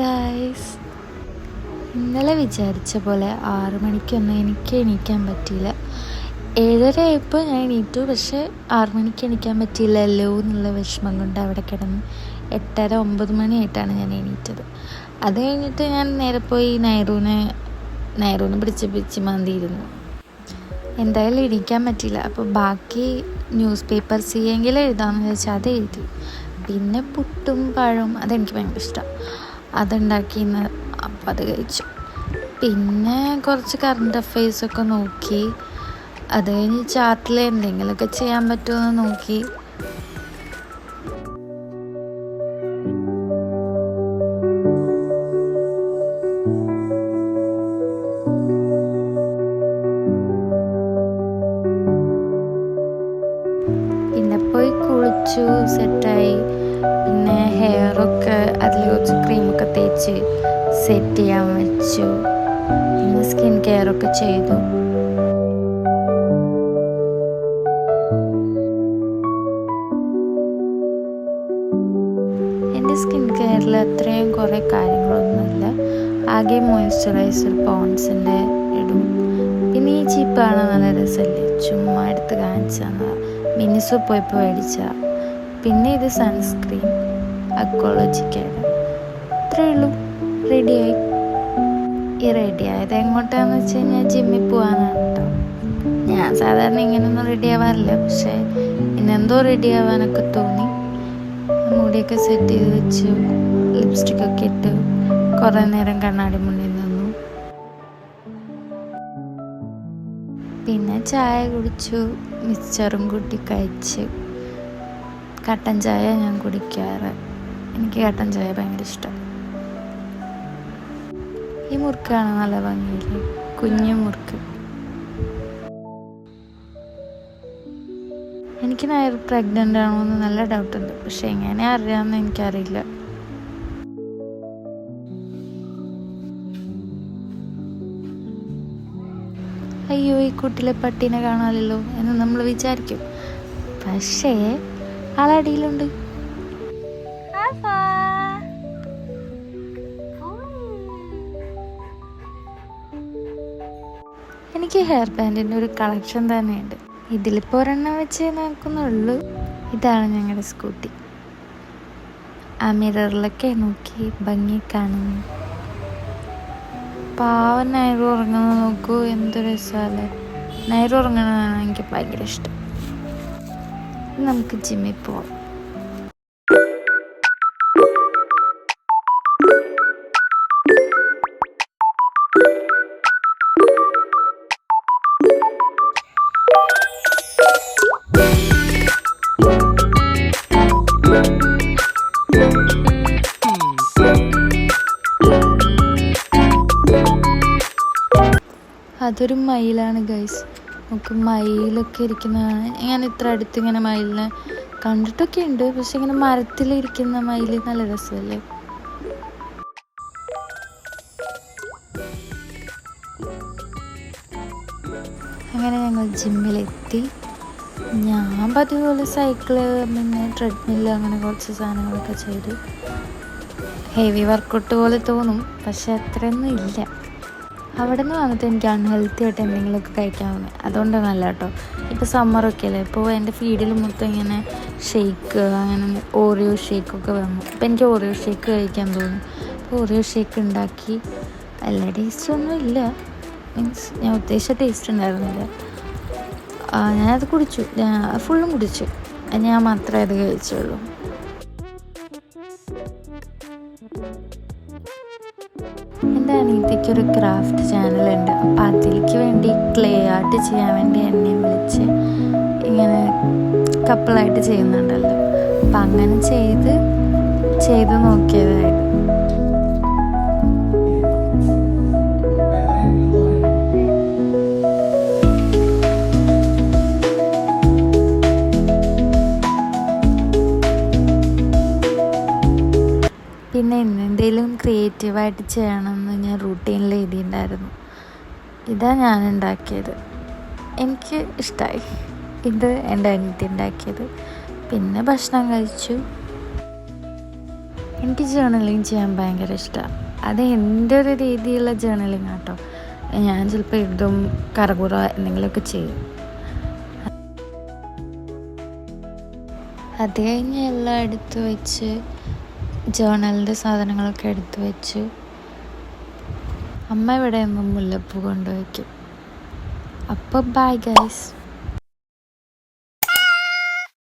Guys, ഇന്നലെ വിചാരിച്ച പോലെ 6 മണിക്കൊന്നും എനിക്ക് എണീക്കാൻ പറ്റിയില്ല. 7:30 ആയപ്പോൾ ഞാൻ എണീറ്റു. പക്ഷേ 6 മണിക്ക് എണീക്കാൻ പറ്റിയില്ലല്ലോ എന്നുള്ള വിഷമം കൊണ്ട് അവിടെ കിടന്ന് 8:30 9 മണിയായിട്ടാണ് ഞാൻ എണീറ്റത്. അത് കഴിഞ്ഞിട്ട് ഞാൻ നേരെ പോയി നൈറൂനെ പിടിച്ച് മാന്തിയിരുന്നു. എന്തായാലും എണീക്കാൻ പറ്റിയില്ല. അപ്പോൾ ബാക്കി ന്യൂസ് പേപ്പർ എങ്കിലും എഴുതാമെന്ന് വെച്ചാൽ അത് എഴുതി. പിന്നെ പുട്ടും പഴവും അതെനിക്ക് ഭയങ്കര ഇഷ്ടമാണ്. അതുണ്ടാക്കിന്ന് അപ്പം അത് കഴിച്ചു. പിന്നെ കുറച്ച് കറണ്ട് അഫെയർസൊക്കെ നോക്കി. അത് കഴിഞ്ഞ് ചാർട്ടിൽ എന്തെങ്കിലുമൊക്കെ ചെയ്യാൻ പറ്റുമോ എന്ന് നോക്കി. പിന്നെ പോയി കുളിച്ചു, സെറ്റായി. പിന്നെ ഹെയറൊക്കെ അതിൽ കുറച്ച് ക്രീമൊക്കെ തേച്ച് സെറ്റ് ചെയ്യാൻ വെച്ചു. പിന്നെ സ്കിൻ കെയറൊക്കെ ചെയ്തു. എൻ്റെ സ്കിൻ കെയറിൽ അത്രയും കുറേ കാര്യങ്ങളൊന്നുമില്ല. ആകെ മോയ്സ്ചറൈസർ പോൺസിൻ്റെ ഇടും. പിന്നെ ഈ ചീപ്പ് കാണാൻ നല്ല രസമല്ലേ, ചുമ്മാ എടുത്ത് കാണിച്ചാൽ മിനിസോ പോയപ്പോൾ മേടിച്ച. പിന്നെ ഇത് സൺസ്ക്രീൻ അക്വോളജിക്കാണ്. ഇത്രയേ ഉള്ളൂ. റെഡിയായി. ഈ റെഡിയായത് എങ്ങോട്ടാന്ന് വെച്ച് കഴിഞ്ഞാൽ ജിമ്മിൽ പോകാനാണ് കേട്ടോ. ഞാൻ സാധാരണ ഇങ്ങനെയൊന്നും റെഡി ആവാറില്ല, പക്ഷേ ഇന്നെന്തോ റെഡി ആവാനൊക്കെ തോന്നി. മുടിയൊക്കെ സെറ്റ് ചെയ്ത് വെച്ചു, ലിപ്സ്റ്റിക്കൊക്കെ ഇട്ട് കുറേ നേരം കണ്ണാടി മുന്നിൽ നിന്നു. പിന്നെ ചായ കുടിച്ചു, മിക്സ്ചറും കൂട്ടി കഴിച്ച്. കട്ടൻ ചായ ഞാൻ കുടിക്കാറ്. എനിക്ക് കട്ടൻ ചായ ഭയങ്കര ഇഷ്ടം. ഈ മുറുക്കാണ് നല്ല ഭംഗിയില്ലേ, കുഞ്ഞു മുറുക്ക്. എനിക്ക് നയർ പ്രഗ്നൻ്റ് ആണോ എന്ന് നല്ല ഡൗട്ടുണ്ട്. പക്ഷെ എങ്ങനെ അറിയാമെന്ന് എനിക്കറിയില്ല. അയ്യോ, ഈ കുട്ടിലെ പട്ടീനെ കാണാമല്ലോ എന്ന് നമ്മൾ വിചാരിക്കും. പക്ഷേ ആളടിയിലുണ്ട്. എനിക്ക് ഹെയർ ബാൻഡിൻ്റെ ഒരു കളക്ഷൻ തന്നെയുണ്ട്. ഇതിലിപ്പോൾ ഒരെണ്ണം വെച്ച് നോക്കുന്നുള്ളൂ. ഇതാണ് ഞങ്ങളുടെ സ്കൂട്ടി. ആ മിററിലൊക്കെ നോക്കി ഭംഗി കാണുന്നു. പാവൻ നൈറു ഉറങ്ങുന്നത് നോക്കൂ, എന്ത് രസമല്ലേ. നൈറു ഉറങ്ങുന്നതാണ് എനിക്ക് ഭയങ്കര ഇഷ്ടം. നമുക്ക് ജിമ്മിൽ പോവാം. അതൊരു മയിലാണ് ഗൈസ്. നമുക്ക് മയിലൊക്കെ ഇരിക്കുന്നതാണ്. ഞാൻ ഇത്ര അടുത്ത് ഇങ്ങനെ മയിലിനെ കണ്ടിട്ടൊക്കെ ഉണ്ട്, പക്ഷെ ഇങ്ങനെ മരത്തിലിരിക്കുന്ന മയിൽ നല്ല രസമല്ലേ. അങ്ങനെ ഞങ്ങൾ ജിമ്മിലെത്തി. ഞാൻ പതിവ് പോലെ സൈക്കിള്, പിന്നെ ട്രെഡ്മില്ല്, അങ്ങനെ കുറച്ച് സാധനങ്ങളൊക്കെ ചെയ്തു. ഹെവി വർക്കൗട്ട് പോലെ തോന്നും, പക്ഷെ അത്രയൊന്നും ഇല്ല. അവിടെ നിന്ന് വന്നിട്ട് എനിക്ക് അൺഹെൽത്തി ആയിട്ട് എന്തെങ്കിലുമൊക്കെ കഴിക്കാൻ തോന്നി. അതുകൊണ്ടൊന്നല്ല കേട്ടോ. ഇപ്പോൾ സമ്മറൊക്കെ അല്ലേ, ഇപ്പോൾ എൻ്റെ ഫീഡിൽ മൊത്തം ഇങ്ങനെ ഷേക്ക്, അങ്ങനെ ഓറിയോ ഷേക്കൊക്കെ വന്നു. അപ്പോൾ എനിക്ക് ഓറിയോ ഷേക്ക് കഴിക്കാൻ തോന്നി. അപ്പോൾ ഓറിയോ ഷേക്ക് ഉണ്ടാക്കി. എല്ലാ ടേസ്റ്റൊന്നും ഇല്ല, മീൻസ് ഞാൻ ഉദ്ദേശിച്ച ടേസ്റ്റ് ഉണ്ടായിരുന്നില്ല. ഞാനത് കുടിച്ചു, ഫുള്ളും കുടിച്ചു. ഞാൻ മാത്രമേ അത് കഴിച്ചുള്ളൂ. എൻ്റെ അനിയത്തിക്കൊരു ക്രാഫ്റ്റ് ചാനലുണ്ട്. അപ്പോൾ അതിലേക്ക് വേണ്ടി ക്ലേ ആർട്ട് ചെയ്യാൻ വേണ്ടി എന്നെ വിളിച്ച് ഇങ്ങനെ കപ്പിളായിട്ട് ചെയ്യുന്നുണ്ടല്ലോ. അപ്പം അങ്ങനെ ചെയ്ത് നോക്കിയതായിരുന്നു. പിന്നെ എന്തെങ്കിലും ക്രിയേറ്റീവായിട്ട് ചെയ്യണമെന്ന് ഞാൻ റൂട്ടീനിൽ എഴുതിയിട്ടുണ്ടായിരുന്നു. ഇതാണ് ഞാൻ ഉണ്ടാക്കിയത്. എനിക്ക് ഇഷ്ടമായി. ഇത് എൻ്റെ അനിയത്തി ഉണ്ടാക്കിയത്. പിന്നെ ഭക്ഷണം കഴിച്ചു. എനിക്ക് ജേർണലിങ് ചെയ്യാൻ ഭയങ്കര ഇഷ്ടമാണ്. അത് എൻ്റെ ഒരു രീതിയിലുള്ള ജേർണലിങ് ആട്ടോ. ഞാൻ ചിലപ്പോൾ എഴുതും, കറകുറ എന്തെങ്കിലുമൊക്കെ ചെയ്യും. അത് കഴിഞ്ഞ് എല്ലാം എടുത്തു വെച്ച് ജേർണലിൻ്റെ സാധനങ്ങളൊക്കെ എടുത്തു വെച്ചു. അമ്മ ഇവിടെ മുല്ലപ്പൂ കൊണ്ടുവയ്ക്കും. അപ്പോൾ ബൈ ഗൈസ്.